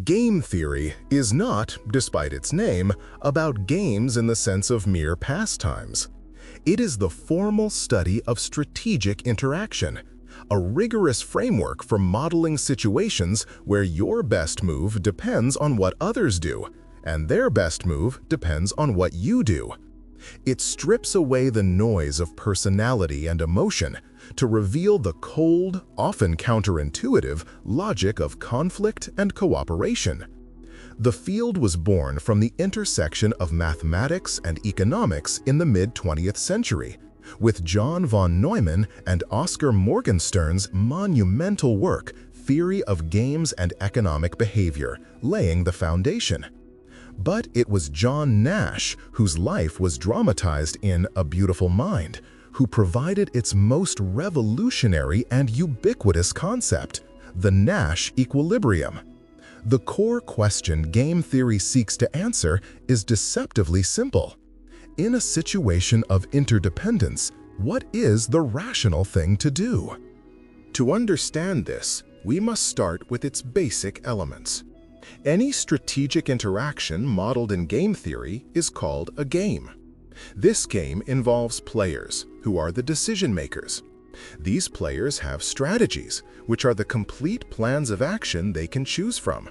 Game theory is not, despite its name, about games in the sense of mere pastimes. It is the formal study of strategic interaction, a rigorous framework for modeling situations where your best move depends on what others do, and their best move depends on what you do. It strips away the noise of personality and emotion to reveal the cold, often counterintuitive, logic of conflict and cooperation. The field was born from the intersection of mathematics and economics in the mid-20th century, with John von Neumann and Oscar Morgenstern's monumental work, Theory of Games and Economic Behavior, laying the foundation. But it was John Nash, whose life was dramatized in A Beautiful Mind, who provided its most revolutionary and ubiquitous concept, the Nash Equilibrium. The core question game theory seeks to answer is deceptively simple. In a situation of interdependence, what is the rational thing to do? To understand this, we must start with its basic elements. Any strategic interaction modeled in game theory is called a game. This game involves players, who are the decision makers. These players have strategies, which are the complete plans of action they can choose from.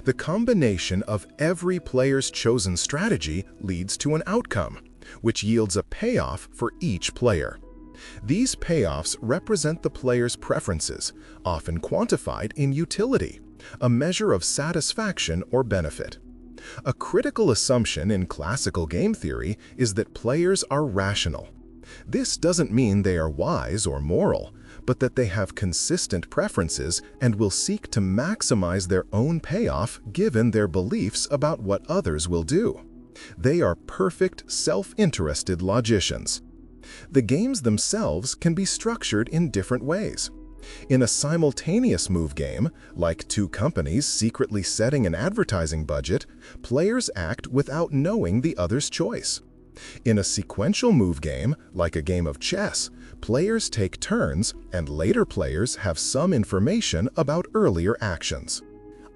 The combination of every player's chosen strategy leads to an outcome, which yields a payoff for each player. These payoffs represent the player's preferences, often quantified in utility, a measure of satisfaction or benefit. A critical assumption in classical game theory is that players are rational. This doesn't mean they are wise or moral, but that they have consistent preferences and will seek to maximize their own payoff given their beliefs about what others will do. They are perfect, self-interested logicians. The games themselves can be structured in different ways. In a simultaneous move game, like two companies secretly setting an advertising budget, players act without knowing the other's choice. In a sequential move game, like a game of chess, players take turns and later players have some information about earlier actions.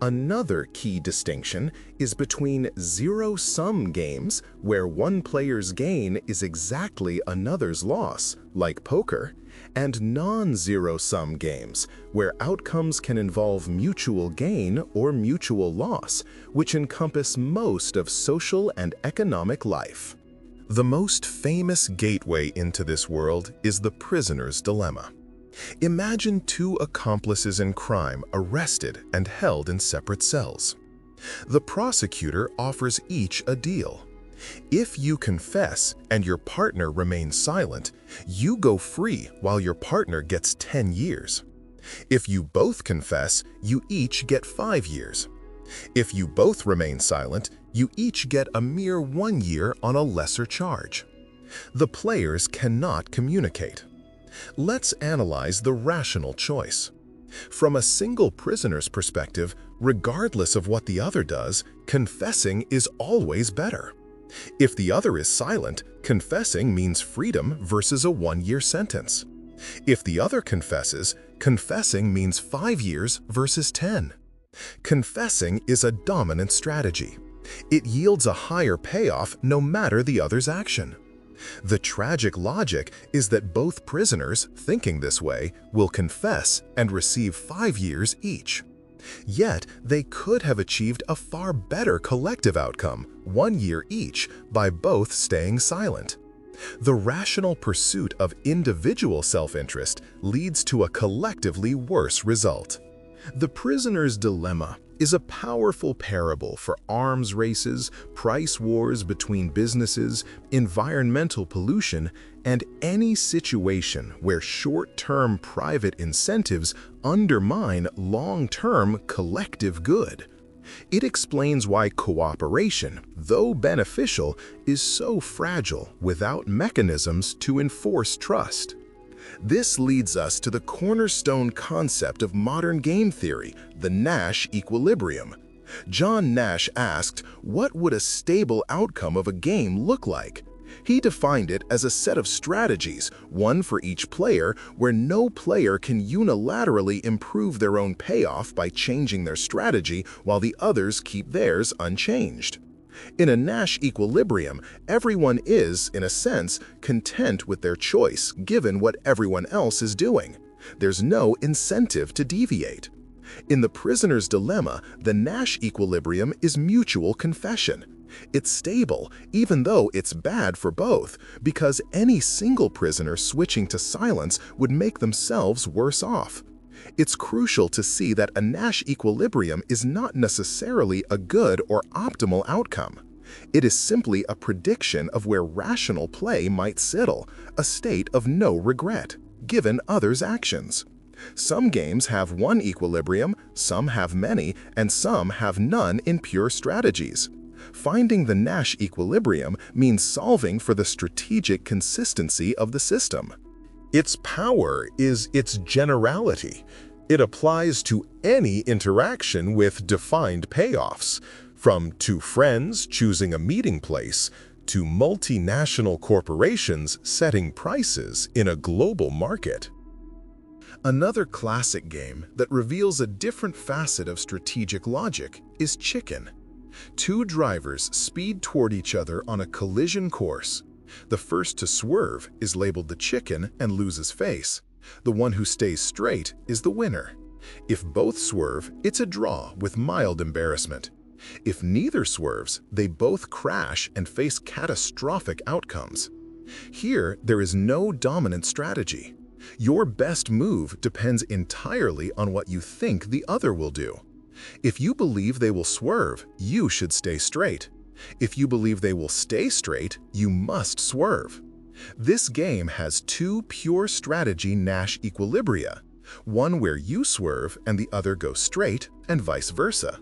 Another key distinction is between zero-sum games, where one player's gain is exactly another's loss, like poker, and non-zero-sum games, where outcomes can involve mutual gain or mutual loss, which encompass most of social and economic life. The most famous gateway into this world is the prisoner's dilemma. Imagine two accomplices in crime arrested and held in separate cells. The prosecutor offers each a deal. If you confess and your partner remains silent, you go free while your partner gets 10 years. If you both confess, you each get 5 years. If you both remain silent, you each get a mere 1 year on a lesser charge. The players cannot communicate. Let's analyze the rational choice. From a single prisoner's perspective, regardless of what the other does, confessing is always better. If the other is silent, confessing means freedom versus a 1-year sentence. If the other confesses, confessing means 5 years versus 10. Confessing is a dominant strategy. It yields a higher payoff no matter the other's action. The tragic logic is that both prisoners, thinking this way, will confess and receive 5 years each. Yet, they could have achieved a far better collective outcome, 1 year each, by both staying silent. The rational pursuit of individual self-interest leads to a collectively worse result. The prisoner's dilemma is a powerful parable for arms races, price wars between businesses, environmental pollution, and any situation where short-term private incentives undermine long-term collective good. It explains why cooperation, though beneficial, is so fragile without mechanisms to enforce trust. This leads us to the cornerstone concept of modern game theory, the Nash Equilibrium. John Nash asked, what would a stable outcome of a game look like? He defined it as a set of strategies, one for each player, where no player can unilaterally improve their own payoff by changing their strategy while the others keep theirs unchanged. In a Nash equilibrium, everyone is, in a sense, content with their choice, given what everyone else is doing. There's no incentive to deviate. In the prisoner's dilemma, the Nash equilibrium is mutual confession. It's stable, even though it's bad for both, because any single prisoner switching to silence would make themselves worse off. It's crucial to see that a Nash equilibrium is not necessarily a good or optimal outcome. It is simply a prediction of where rational play might settle, a state of no regret, given others' actions. Some games have one equilibrium, some have many, and some have none in pure strategies. Finding the Nash equilibrium means solving for the strategic consistency of the system. Its power is its generality. It applies to any interaction with defined payoffs, from two friends choosing a meeting place to multinational corporations setting prices in a global market. Another classic game that reveals a different facet of strategic logic is Chicken. Two drivers speed toward each other on a collision course. The first to swerve is labeled the chicken and loses face. The one who stays straight is the winner. If both swerve, it's a draw with mild embarrassment. If neither swerves, they both crash and face catastrophic outcomes. Here, there is no dominant strategy. Your best move depends entirely on what you think the other will do. If you believe they will swerve, you should stay straight. If you believe they will stay straight, you must swerve. This game has two pure strategy Nash equilibria, one where you swerve and the other goes straight, and vice versa.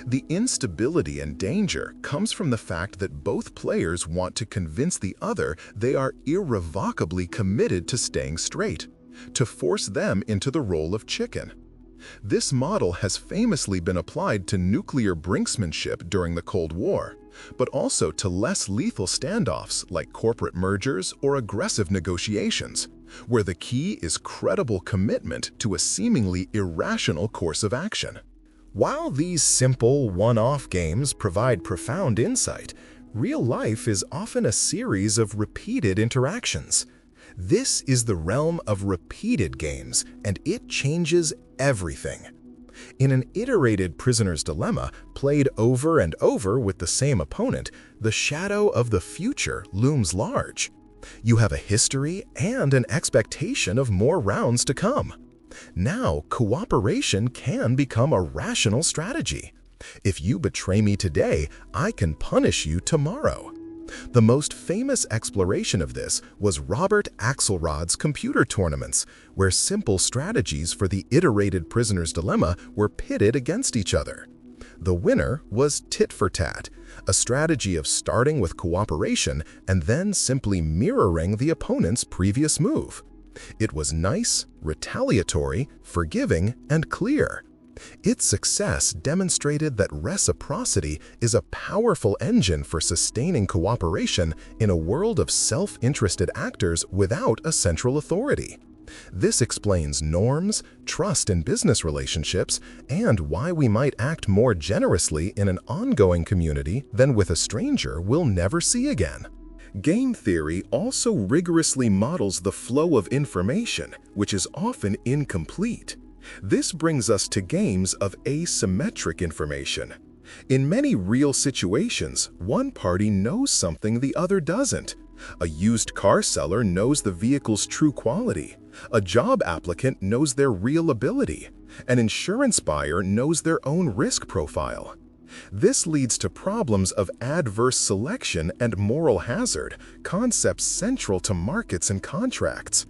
The instability and danger comes from the fact that both players want to convince the other they are irrevocably committed to staying straight, to force them into the role of chicken. This model has famously been applied to nuclear brinksmanship during the Cold War, but also to less lethal standoffs like corporate mergers or aggressive negotiations, where the key is credible commitment to a seemingly irrational course of action. While these simple, one-off games provide profound insight, real life is often a series of repeated interactions. This is the realm of repeated games, and it changes everything. In an iterated prisoner's dilemma, played over and over with the same opponent, the shadow of the future looms large. You have a history and an expectation of more rounds to come. Now, cooperation can become a rational strategy. If you betray me today, I can punish you tomorrow. The most famous exploration of this was Robert Axelrod's computer tournaments, where simple strategies for the iterated prisoner's dilemma were pitted against each other. The winner was tit for tat, a strategy of starting with cooperation and then simply mirroring the opponent's previous move. It was nice, retaliatory, forgiving, and clear. Its success demonstrated that reciprocity is a powerful engine for sustaining cooperation in a world of self-interested actors without a central authority. This explains norms, trust in business relationships, and why we might act more generously in an ongoing community than with a stranger we'll never see again. Game theory also rigorously models the flow of information, which is often incomplete. This brings us to games of asymmetric information. In many real situations, one party knows something the other doesn't. A used car seller knows the vehicle's true quality. A job applicant knows their real ability. An insurance buyer knows their own risk profile. This leads to problems of adverse selection and moral hazard, concepts central to markets and contracts.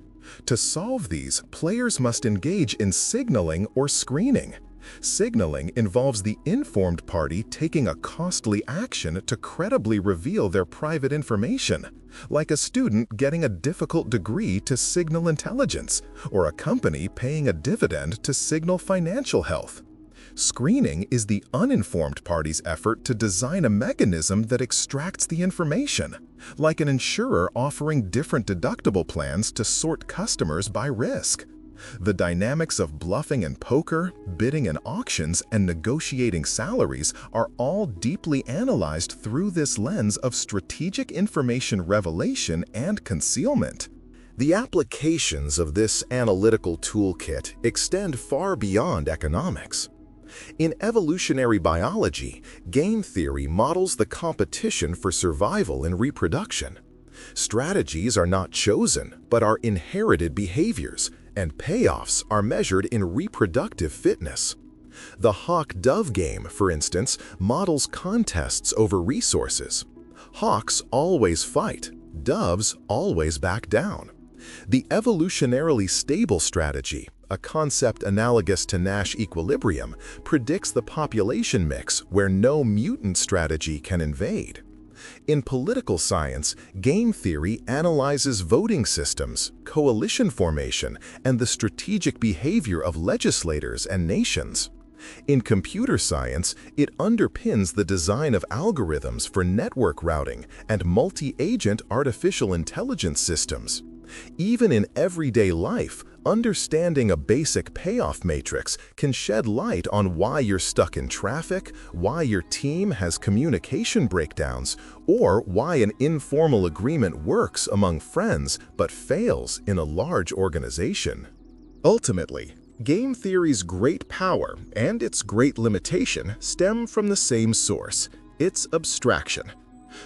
To solve these, players must engage in signaling or screening. Signaling involves the informed party taking a costly action to credibly reveal their private information, like a student getting a difficult degree to signal intelligence, or a company paying a dividend to signal financial health. Screening is the uninformed party's effort to design a mechanism that extracts the information, like an insurer offering different deductible plans to sort customers by risk. The dynamics of bluffing and poker, bidding and auctions, and negotiating salaries are all deeply analyzed through this lens of strategic information revelation and concealment. The applications of this analytical toolkit extend far beyond economics. In evolutionary biology, game theory models the competition for survival and reproduction. Strategies are not chosen, but are inherited behaviors, and payoffs are measured in reproductive fitness. The hawk-dove game, for instance, models contests over resources. Hawks always fight, doves always back down. The evolutionarily stable strategy, a concept analogous to Nash Equilibrium, predicts the population mix where no mutant strategy can invade. In political science, game theory analyzes voting systems, coalition formation, and the strategic behavior of legislators and nations. In computer science, it underpins the design of algorithms for network routing and multi-agent artificial intelligence systems. Even in everyday life, understanding a basic payoff matrix can shed light on why you're stuck in traffic, why your team has communication breakdowns, or why an informal agreement works among friends but fails in a large organization. Ultimately, game theory's great power and its great limitation stem from the same source, its abstraction.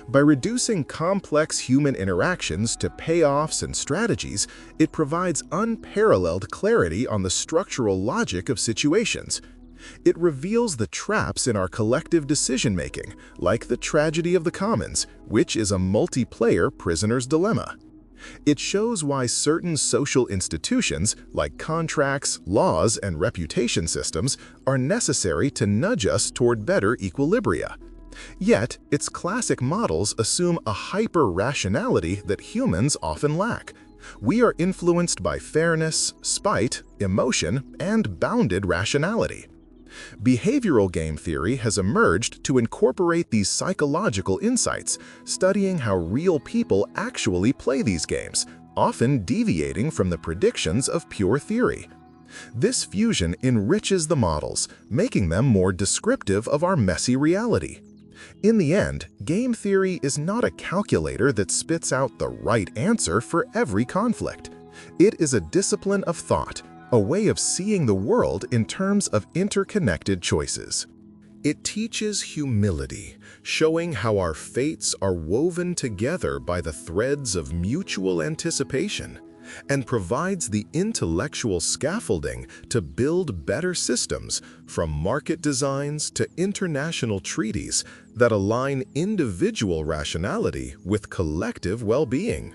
By reducing complex human interactions to payoffs and strategies, it provides unparalleled clarity on the structural logic of situations. It reveals the traps in our collective decision-making, like the tragedy of the commons, which is a multiplayer prisoner's dilemma. It shows why certain social institutions, like contracts, laws, and reputation systems, are necessary to nudge us toward better equilibria. Yet, its classic models assume a hyper-rationality that humans often lack. We are influenced by fairness, spite, emotion, and bounded rationality. Behavioral game theory has emerged to incorporate these psychological insights, studying how real people actually play these games, often deviating from the predictions of pure theory. This fusion enriches the models, making them more descriptive of our messy reality. In the end, game theory is not a calculator that spits out the right answer for every conflict. It is a discipline of thought, a way of seeing the world in terms of interconnected choices. It teaches humility, showing how our fates are woven together by the threads of mutual anticipation, and provides the intellectual scaffolding to build better systems, from market designs to international treaties that align individual rationality with collective well-being.